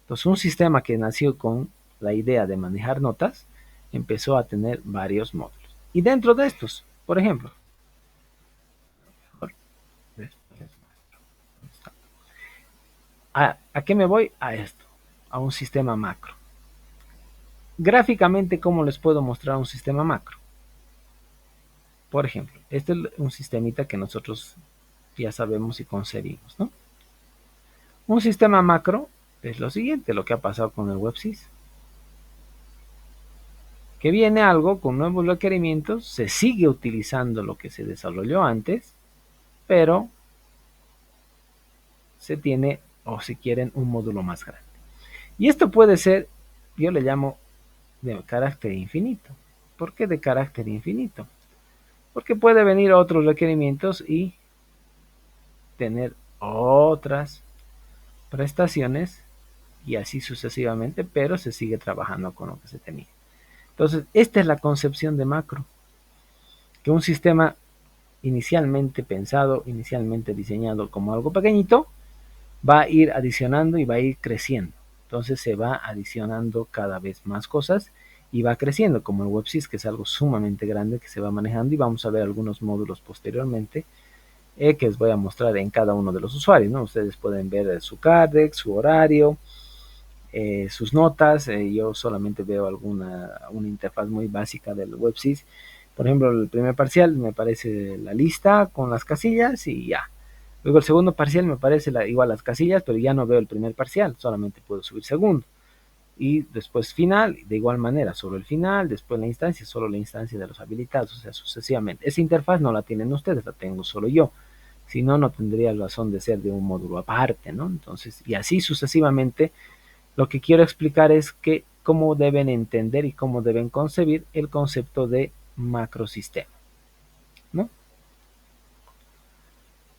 Entonces un sistema que nació con la idea de manejar notas, empezó a tener varios módulos. Y dentro de estos, por ejemplo, ¿a qué me voy? A esto, a un sistema macro. Gráficamente, ¿cómo les puedo mostrar un sistema macro? Por ejemplo, este es un sistemita que nosotros ya sabemos y concebimos, ¿no? Un sistema macro es lo siguiente, lo que ha pasado con el WebSys. Que viene algo con nuevos requerimientos, se sigue utilizando lo que se desarrolló antes, pero se tiene, o si quieren, un módulo más grande. Y esto puede ser, yo le llamo de carácter infinito. ¿Por qué de carácter infinito? Porque puede venir otros requerimientos y tener otras prestaciones y así sucesivamente, pero se sigue trabajando con lo que se tenía. Entonces, esta es la concepción de macro, que un sistema inicialmente pensado, inicialmente diseñado como algo pequeñito, va a ir adicionando y va a ir creciendo. Entonces se va adicionando cada vez más cosas y va creciendo, como el WebSys, que es algo sumamente grande que se va manejando, y vamos a ver algunos módulos posteriormente que les voy a mostrar en cada uno de los usuarios, ¿no? Ustedes pueden ver su Cardex, su horario, sus notas. Yo solamente veo una interfaz muy básica del WebSys. Por ejemplo, el primer parcial me aparece la lista con las casillas y ya. Luego el segundo parcial me aparece igual las casillas, pero ya no veo el primer parcial, solamente puedo subir segundo. Y después final, de igual manera, solo el final, después la instancia, solo la instancia de los habilitados, o sea, sucesivamente. Esa interfaz no la tienen ustedes, la tengo solo yo. Si no, no tendría razón de ser de un módulo aparte, ¿no? Entonces, y así sucesivamente, lo que quiero explicar es que cómo deben entender y cómo deben concebir el concepto de macrosistema, ¿no?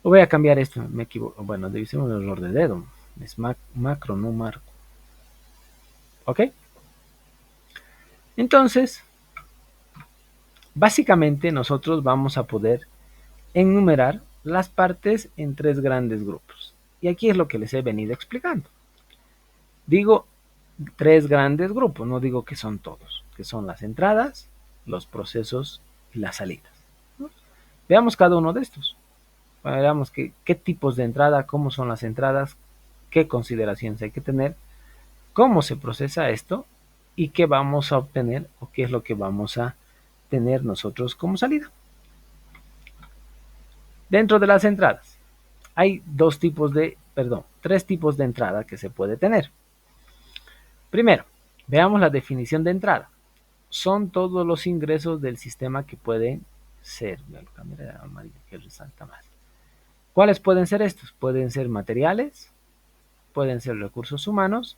Voy a cambiar esto, me equivoco. Bueno, debe ser un error de dedo. Es macro, no marco. ¿Ok? Entonces, básicamente nosotros vamos a poder enumerar las partes en tres grandes grupos. Y aquí es lo que les he venido explicando. Digo tres grandes grupos, no digo que son todos, que son las entradas, los procesos y las salidas, ¿no? Veamos cada uno de estos. Veamos qué tipos de entrada, cómo son las entradas, qué consideraciones hay que tener, cómo se procesa esto y qué vamos a obtener o qué es lo que vamos a tener nosotros como salida. Dentro de las entradas hay tres tipos de entrada que se puede tener. Primero, veamos la definición de entrada. Son todos los ingresos del sistema que pueden ser, que resalta más. ¿Cuáles pueden ser estos? Pueden ser materiales, pueden ser recursos humanos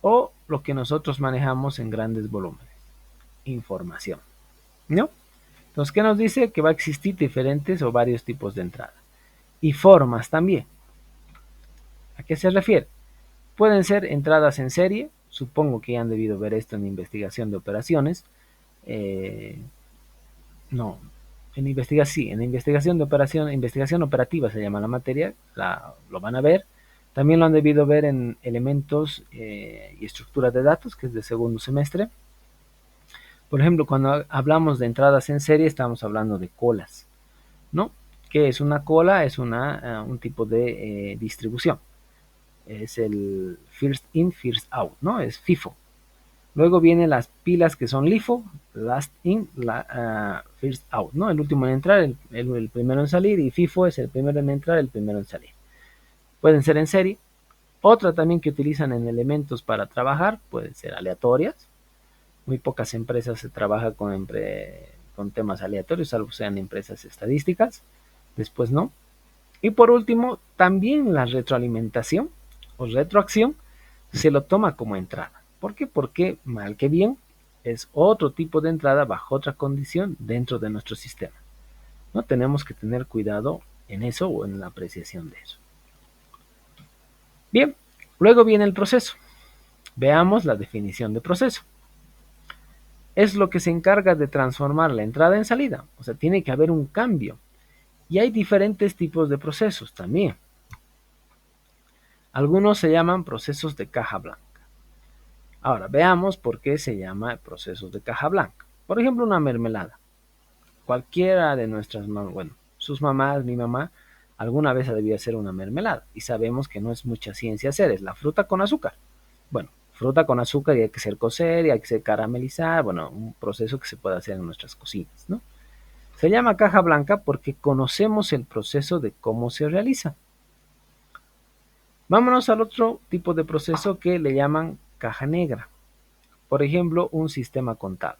o lo que nosotros manejamos en grandes volúmenes, información, ¿no? Entonces, ¿qué nos dice? Que va a existir diferentes o varios tipos de entrada y formas también. ¿A qué se refiere? Pueden ser entradas en serie, supongo que ya han debido ver esto en investigación de operaciones. No, en investigación de operación, investigación operativa se llama la materia, lo van a ver. También lo han debido ver en elementos y estructuras de datos, que es de segundo semestre. Por ejemplo, cuando hablamos de entradas en serie, estamos hablando de colas, ¿no? ¿Qué es una cola? Es un tipo de distribución. Es el first in, first out, ¿no? Es FIFO. Luego vienen las pilas que son LIFO, last in, first out, ¿no? El último en entrar, el primero en salir, y FIFO es el primero en entrar, el primero en salir. Pueden ser en serie. Otra también que utilizan en elementos para trabajar, pueden ser aleatorias. Muy pocas empresas se trabaja con temas aleatorios, salvo sean empresas estadísticas. Después no. Y por último, también la retroalimentación o retroacción se lo toma como entrada. ¿Por qué? Porque mal que bien es otro tipo de entrada bajo otra condición dentro de nuestro sistema. ¿No? Tenemos que tener cuidado en eso o en la apreciación de eso. Bien, luego viene el proceso. Veamos la definición de proceso. Es lo que se encarga de transformar la entrada en salida. O sea, tiene que haber un cambio. Y hay diferentes tipos de procesos también. Algunos se llaman procesos de caja blanca. Ahora, veamos por qué se llama procesos de caja blanca. Por ejemplo, una mermelada. Cualquiera de nuestras mamás, bueno, sus mamás, mi mamá, alguna vez debía hacer una mermelada. Y sabemos que no es mucha ciencia hacer, es la fruta con azúcar. Bueno, fruta con azúcar y hay que hacer cocer y hay que hacer caramelizar. Bueno, un proceso que se puede hacer en nuestras cocinas, ¿no? Se llama caja blanca porque conocemos el proceso de cómo se realiza. Vámonos al otro tipo de proceso que le llaman caja negra. Por ejemplo, un sistema contable.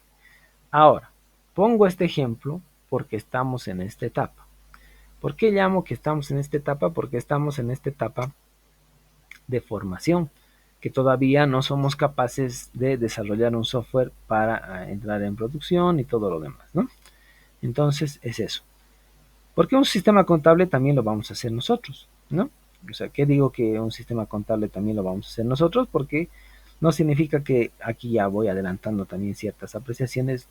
Ahora, pongo este ejemplo porque estamos en esta etapa. ¿Por qué llamo que estamos en esta etapa? Porque estamos en esta etapa de formación, que todavía no somos capaces de desarrollar un software para entrar en producción y todo lo demás, ¿no? Entonces, es eso. Porque un sistema contable también lo vamos a hacer nosotros, ¿no? O sea, ¿qué digo que un sistema contable también lo vamos a hacer nosotros? Porque no significa que, aquí ya voy adelantando también ciertas apreciaciones,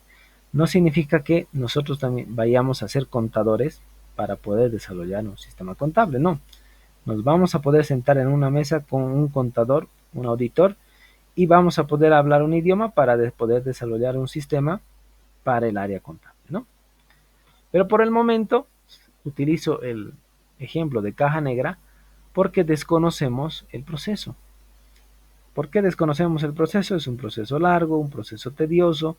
no significa que nosotros también vayamos a ser contadores para poder desarrollar un sistema contable, no. Nos vamos a poder sentar en una mesa con un contador, un auditor, y vamos a poder hablar un idioma para poder desarrollar un sistema para el área contable, ¿no? Pero por el momento utilizo el ejemplo de caja negra porque desconocemos el proceso. ¿Por qué desconocemos el proceso? Es un proceso largo, un proceso tedioso.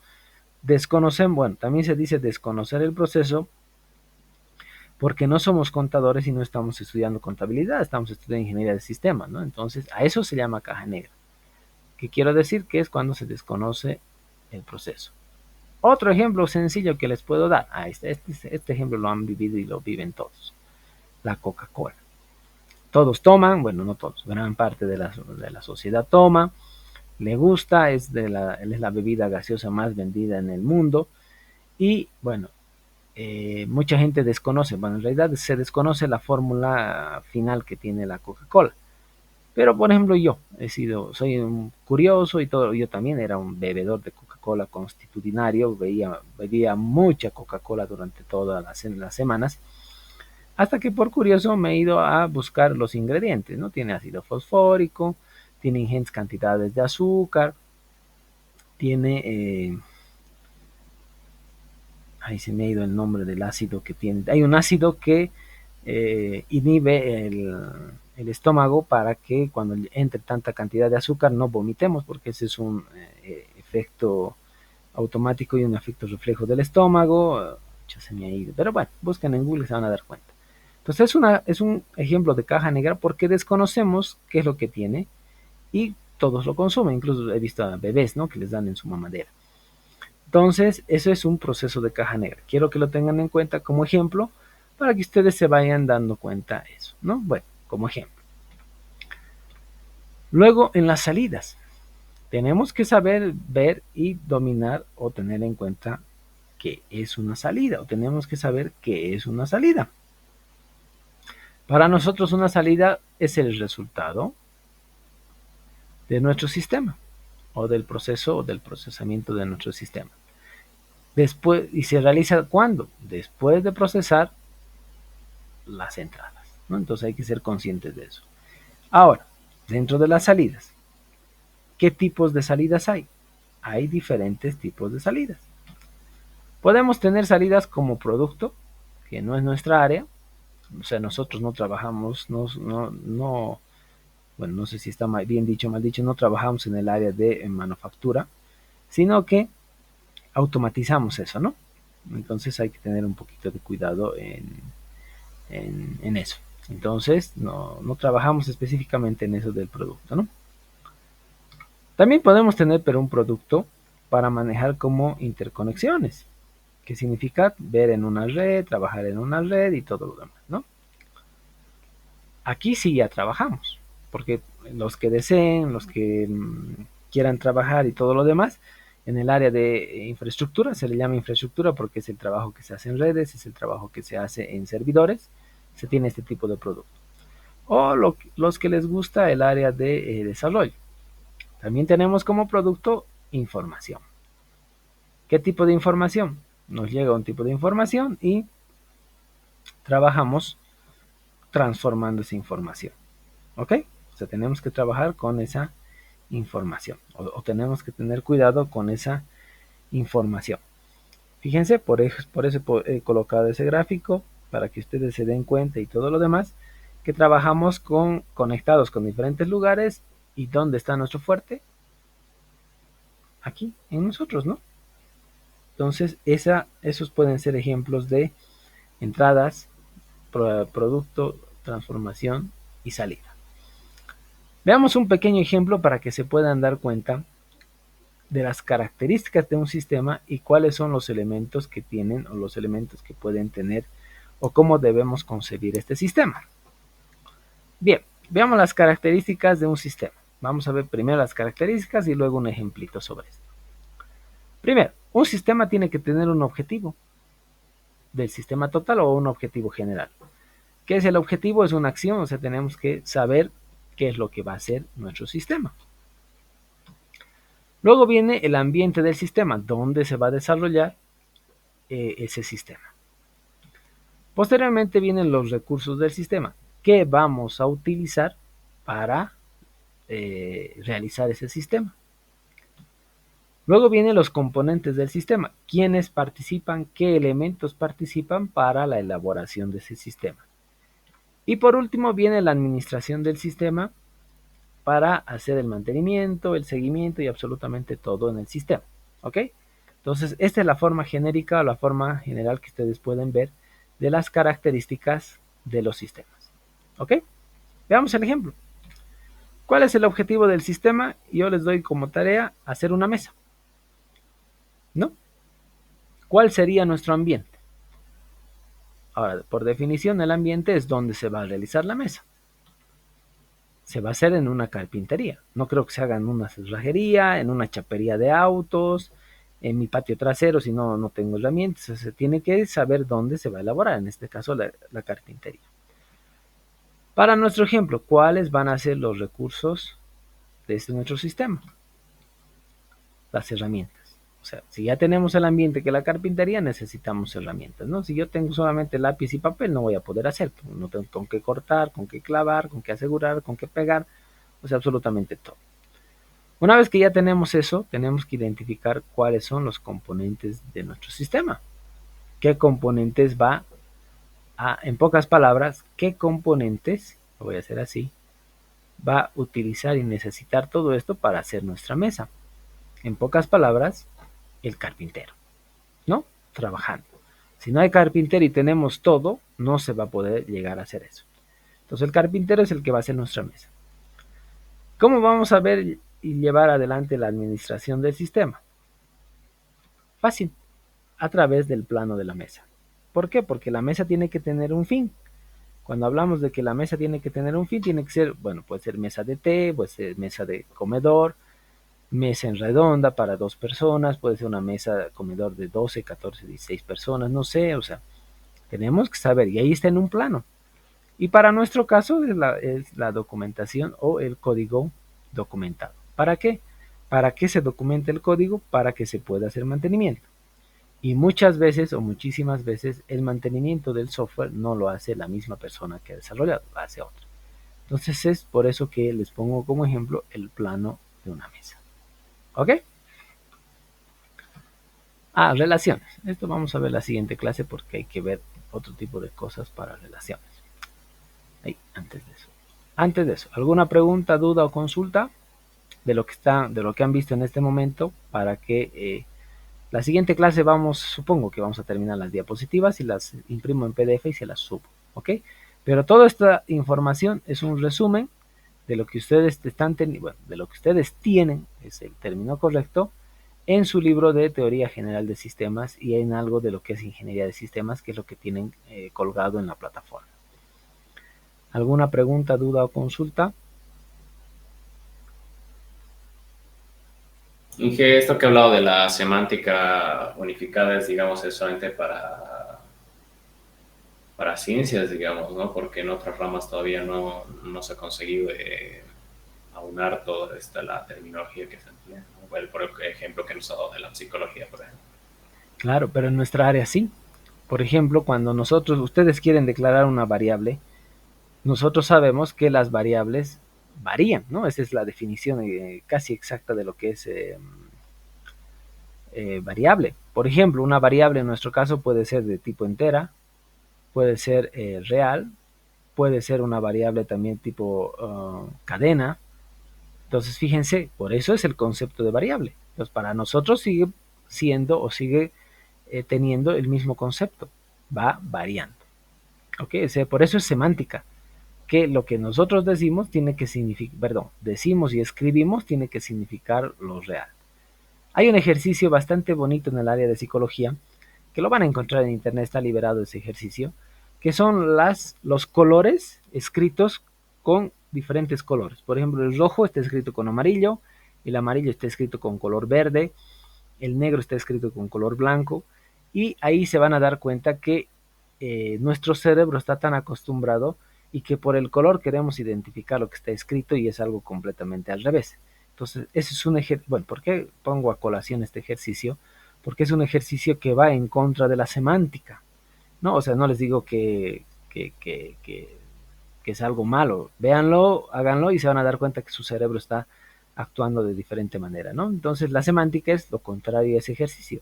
Desconocemos, bueno, también se dice desconocer el proceso porque no somos contadores y no estamos estudiando contabilidad, estamos estudiando ingeniería de sistemas, ¿no? Entonces, a eso se llama caja negra. ¿Qué quiero decir? Que es cuando se desconoce el proceso. Otro ejemplo sencillo que les puedo dar, este ejemplo lo han vivido y lo viven todos, la Coca-Cola. Todos toman, bueno, no todos, gran parte de la sociedad toma, le gusta, es la bebida gaseosa más vendida en el mundo y bueno, mucha gente desconoce, bueno, en realidad se desconoce la fórmula final que tiene la Coca-Cola. Pero por ejemplo soy un curioso y todo, yo también era un bebedor de Coca-Cola constitucionario, bebía mucha Coca-Cola durante todas las semanas, hasta que por curioso me he ido a buscar los ingredientes, ¿no? Tiene ácido fosfórico, tiene ingentes cantidades de azúcar, tiene, ahí se me ha ido el nombre del ácido que tiene, hay un ácido que inhibe el estómago para que cuando entre tanta cantidad de azúcar no vomitemos, porque ese es un efecto automático y un efecto reflejo del estómago. Ya se me ha ido, pero bueno, busquen en Google y se van a dar cuenta. Entonces es un ejemplo de caja negra porque desconocemos qué es lo que tiene y todos lo consumen, incluso he visto a bebés, ¿no? Que les dan en su mamadera. Entonces, eso es un proceso de caja negra. Quiero que lo tengan en cuenta como ejemplo para que ustedes se vayan dando cuenta de eso, ¿no? Bueno, como ejemplo. Luego, en las salidas, tenemos que saber ver y dominar o tener en cuenta qué es una salida, o tenemos que saber qué es una salida. Para nosotros una salida es el resultado de nuestro sistema o del proceso o del procesamiento de nuestro sistema. Después, ¿y se realiza cuándo? Después de procesar las entradas, ¿no? Entonces hay que ser conscientes de eso. Ahora, dentro de las salidas, ¿qué tipos de salidas hay? Hay diferentes tipos de salidas. Podemos tener salidas como producto, que no es nuestra área, O sea, nosotros no trabajamos, bueno, no sé si está bien dicho o mal dicho, no trabajamos en el área de manufactura, sino que automatizamos eso, ¿no? Entonces hay que tener un poquito de cuidado en eso. Entonces, no trabajamos específicamente en eso del producto, ¿no? También podemos tener, pero un producto para manejar como interconexiones, que significa ver en una red, trabajar en una red y todo lo demás, ¿no? Aquí sí ya trabajamos, porque los que deseen, los que quieran trabajar y todo lo demás, en el área de infraestructura, se le llama infraestructura porque es el trabajo que se hace en redes, es el trabajo que se hace en servidores, se tiene este tipo de producto. O los que les gusta el área de desarrollo. También tenemos como producto información. ¿Qué tipo de información? Nos llega un tipo de información y trabajamos transformando esa información. ¿Ok? O sea, tenemos que trabajar con esa información o tenemos que tener cuidado con esa información. Fíjense, por eso he colocado ese gráfico para que ustedes se den cuenta y todo lo demás, que trabajamos conectados con diferentes lugares y dónde está nuestro fuerte, aquí, en nosotros, ¿no? Entonces, esos pueden ser ejemplos de entradas, producto, transformación y salida. Veamos un pequeño ejemplo para que se puedan dar cuenta de las características de un sistema y cuáles son los elementos que tienen o los elementos que pueden tener o cómo debemos concebir este sistema. Bien, veamos las características de un sistema. Vamos a ver primero las características y luego un ejemplito sobre esto. Primero, un sistema tiene que tener un objetivo del sistema total o un objetivo general. ¿Qué es el objetivo? Es una acción, o sea, tenemos que saber qué es lo que va a hacer nuestro sistema. Luego viene el ambiente del sistema, donde se va a desarrollar ese sistema. Posteriormente vienen los recursos del sistema, que vamos a utilizar para realizar ese sistema. Luego vienen los componentes del sistema, quiénes participan, qué elementos participan para la elaboración de ese sistema. Y por último viene la administración del sistema para hacer el mantenimiento, el seguimiento y absolutamente todo en el sistema. ¿Ok? Entonces, esta es la forma genérica o la forma general que ustedes pueden ver de las características de los sistemas. ¿Ok? Veamos el ejemplo. ¿Cuál es el objetivo del sistema? Yo les doy como tarea hacer una mesa. ¿No? ¿Cuál sería nuestro ambiente? Ahora, por definición, el ambiente es donde se va a realizar la mesa. Se va a hacer en una carpintería. No creo que se haga en una cerrajería, en una chapería de autos, en mi patio trasero, si no tengo herramientas. Se tiene que saber dónde se va a elaborar, en este caso la carpintería. Para nuestro ejemplo, ¿cuáles van a ser los recursos de nuestro sistema? Las herramientas. O sea, si ya tenemos el ambiente que la carpintería, necesitamos herramientas, ¿no? Si yo tengo solamente lápiz y papel, no voy a poder hacer. No tengo con qué cortar, con qué clavar, con qué asegurar, con qué pegar, o sea, absolutamente todo. Una vez que ya tenemos eso, tenemos que identificar cuáles son los componentes de nuestro sistema. ¿Qué componentes va a, en pocas palabras, qué componentes, lo voy a hacer así, va a utilizar y necesitar todo esto para hacer nuestra mesa? En pocas palabras, el carpintero, ¿no? Trabajando. Si no hay carpintero y tenemos todo, no se va a poder llegar a hacer eso. Entonces el carpintero es el que va a hacer nuestra mesa. ¿Cómo vamos a ver y llevar adelante la administración del sistema? Fácil, a través del plano de la mesa. ¿Por qué? Porque la mesa tiene que tener un fin. Cuando hablamos de que la mesa tiene que tener un fin, tiene que ser, bueno, puede ser mesa de té, puede ser mesa de comedor, mesa en redonda para 2 personas, puede ser una mesa comedor de 12, 14, 16 personas, no sé, o sea, tenemos que saber, y ahí está en un plano. Y para nuestro caso es la documentación o el código documentado. ¿Para qué? Para que se documente el código, para que se pueda hacer mantenimiento. Y muchas veces o muchísimas veces el mantenimiento del software no lo hace la misma persona que ha desarrollado, lo hace otra. Entonces es por eso que les pongo como ejemplo el plano de una mesa. ¿Ok? Relaciones. Esto vamos a ver la siguiente clase porque hay que ver otro tipo de cosas para relaciones. Ahí, antes de eso, ¿alguna pregunta, duda o consulta de lo que han visto en este momento para que la siguiente clase supongo que vamos a terminar las diapositivas y las imprimo en PDF y se las subo, ¿ok? Pero toda esta información es un resumen de lo que ustedes están bueno, de lo que ustedes tienen, es el término correcto, en su libro de Teoría General de Sistemas y en algo de lo que es Ingeniería de Sistemas, que es lo que tienen colgado en la plataforma. ¿Alguna pregunta, duda o consulta? Inge, esto que he hablado de la semántica unificada es, digamos, es solamente para ciencias, digamos, ¿no? Porque en otras ramas todavía no se ha conseguido aunar toda la terminología que se emplea, ¿no? Por ejemplo, que nos ha dado de la psicología, por ejemplo. Claro, pero en nuestra área sí. Por ejemplo, cuando ustedes quieren declarar una variable, nosotros sabemos que las variables varían, ¿no? Esa es la definición casi exacta de lo que es variable. Por ejemplo, una variable en nuestro caso puede ser de tipo entera, puede ser real, puede ser una variable también tipo cadena. Entonces, fíjense, por eso es el concepto de variable. Entonces, para nosotros sigue siendo o sigue teniendo el mismo concepto, va variando. ¿Ok? O sea, por eso es semántica, que lo que nosotros decimos tiene que significar, perdón, decimos y escribimos tiene que significar lo real. Hay un ejercicio bastante bonito en el área de psicología, que lo van a encontrar en internet, está liberado ese ejercicio, que son los colores escritos con diferentes colores. Por ejemplo, el rojo está escrito con amarillo, el amarillo está escrito con color verde, el negro está escrito con color blanco, y ahí se van a dar cuenta que nuestro cerebro está tan acostumbrado y que por el color queremos identificar lo que está escrito y es algo completamente al revés. Entonces, ese es un ejercicio. Bueno, ¿por qué pongo a colación este ejercicio? Porque es un ejercicio que va en contra de la semántica, ¿no? O sea, no les digo que es algo malo. Véanlo, háganlo y se van a dar cuenta que su cerebro está actuando de diferente manera, ¿no? Entonces, la semántica es lo contrario a ese ejercicio,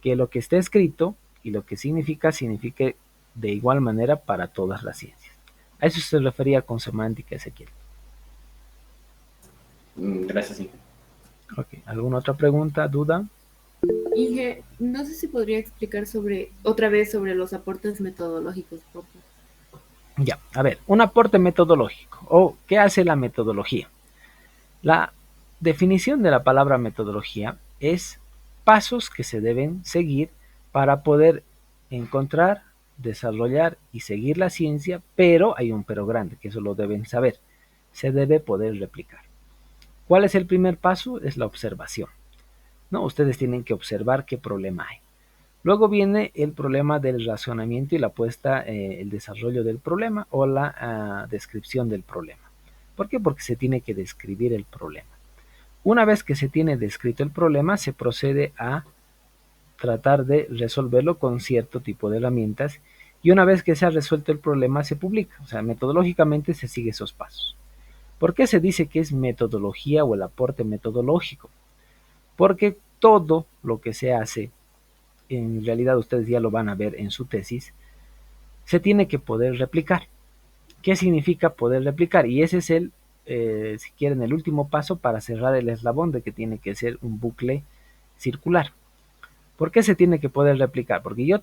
que lo que esté escrito y lo que signifique de igual manera para todas las ciencias. A eso se refería con semántica, Ezequiel. Gracias, Inge. Ok, ¿alguna otra pregunta, duda? Inge, no sé si podría explicar otra vez sobre los aportes metodológicos, por favor. Ya, a ver, un aporte metodológico. ¿O qué hace la metodología? La definición de la palabra metodología es pasos que se deben seguir para poder encontrar, desarrollar y seguir la ciencia, pero hay un pero grande, que eso lo deben saber. Se debe poder replicar. ¿Cuál es el primer paso? Es la observación. ¿No? Ustedes tienen que observar qué problema hay. Luego viene el problema del razonamiento y la puesta, el desarrollo del problema o la descripción del problema. ¿Por qué? Porque se tiene que describir el problema. Una vez que se tiene descrito el problema, se procede a tratar de resolverlo con cierto tipo de herramientas y una vez que se ha resuelto el problema, se publica. O sea, metodológicamente se sigue esos pasos. ¿Por qué se dice que es metodología o el aporte metodológico? Porque todo lo que se hace, en realidad ustedes ya lo van a ver en su tesis, se tiene que poder replicar. ¿Qué significa poder replicar? Y ese es si quieren, el último paso para cerrar el eslabón de que tiene que ser un bucle circular. ¿Por qué se tiene que poder replicar? Porque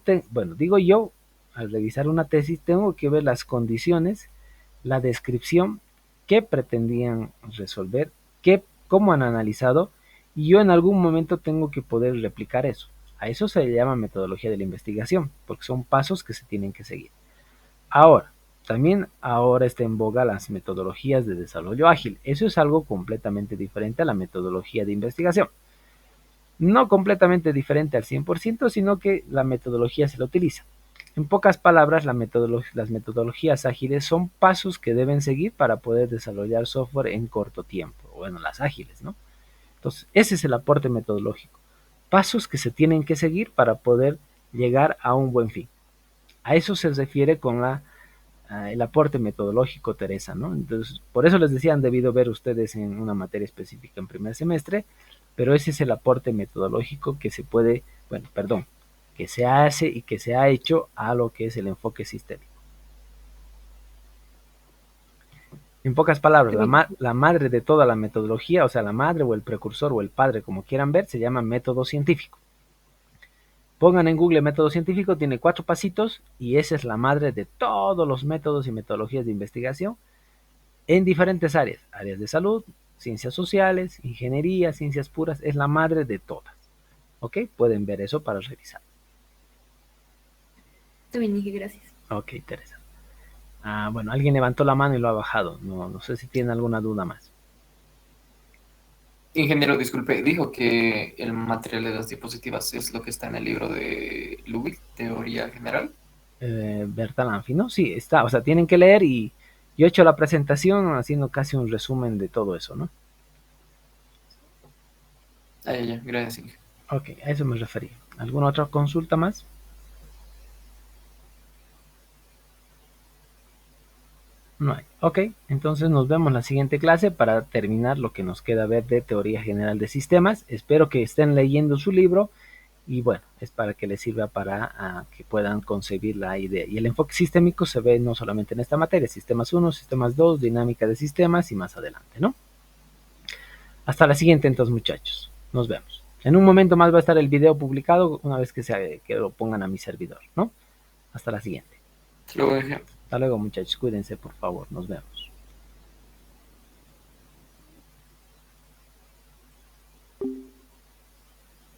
digo yo, al revisar una tesis, tengo que ver las condiciones, la descripción, qué pretendían resolver, cómo han analizado, y yo en algún momento tengo que poder replicar eso. A eso se le llama metodología de la investigación, porque son pasos que se tienen que seguir. Ahora, también ahora está en boga las metodologías de desarrollo ágil. Eso es algo completamente diferente a la metodología de investigación. No completamente diferente al 100%, sino que la metodología se la utiliza. En pocas palabras, las metodologías ágiles son pasos que deben seguir para poder desarrollar software en corto tiempo. Bueno, las ágiles, ¿no? Entonces, ese es el aporte metodológico. Pasos que se tienen que seguir para poder llegar a un buen fin. A eso se refiere con el aporte metodológico, Teresa, ¿no? Entonces, por eso les decía, han debido ver ustedes en una materia específica en primer semestre, pero ese es el aporte metodológico que se puede, bueno, perdón, que se hace y que se ha hecho a lo que es el enfoque sistémico. En pocas palabras, la madre de toda la metodología, o sea, la madre o el precursor o el padre, como quieran ver, se llama método científico. Pongan en Google método científico, tiene 4 pasitos y esa es la madre de todos los métodos y metodologías de investigación en diferentes áreas. Áreas de salud, ciencias sociales, ingeniería, ciencias puras, es la madre de todas. ¿Ok? Pueden ver eso para revisar. Está bien, dije, gracias. Ok, Teresa. Bueno, alguien levantó la mano y lo ha bajado. No sé si tiene alguna duda más. Ingeniero, disculpe, dijo que el material de las diapositivas es lo que está en el libro de Lubitsch, Teoría General. Bertalanffy, ¿no? Sí, está. O sea, tienen que leer y yo he hecho la presentación haciendo casi un resumen de todo eso, ¿no? Ya, gracias, Inge. Ok, a eso me refería. ¿Alguna otra consulta más? No hay. Ok, entonces nos vemos en la siguiente clase para terminar lo que nos queda ver de Teoría General de Sistemas. Espero que estén leyendo su libro y bueno, es para que les sirva para que puedan concebir la idea. Y el enfoque sistémico se ve no solamente en esta materia, sistemas 1, sistemas 2, dinámica de sistemas y más adelante, ¿no? Hasta la siguiente entonces, muchachos. Nos vemos. En un momento más va a estar el video publicado una vez que lo pongan a mi servidor, ¿no? Hasta la siguiente. Hasta luego, Inge. Hasta luego, muchachos. Cuídense, por favor. Nos vemos.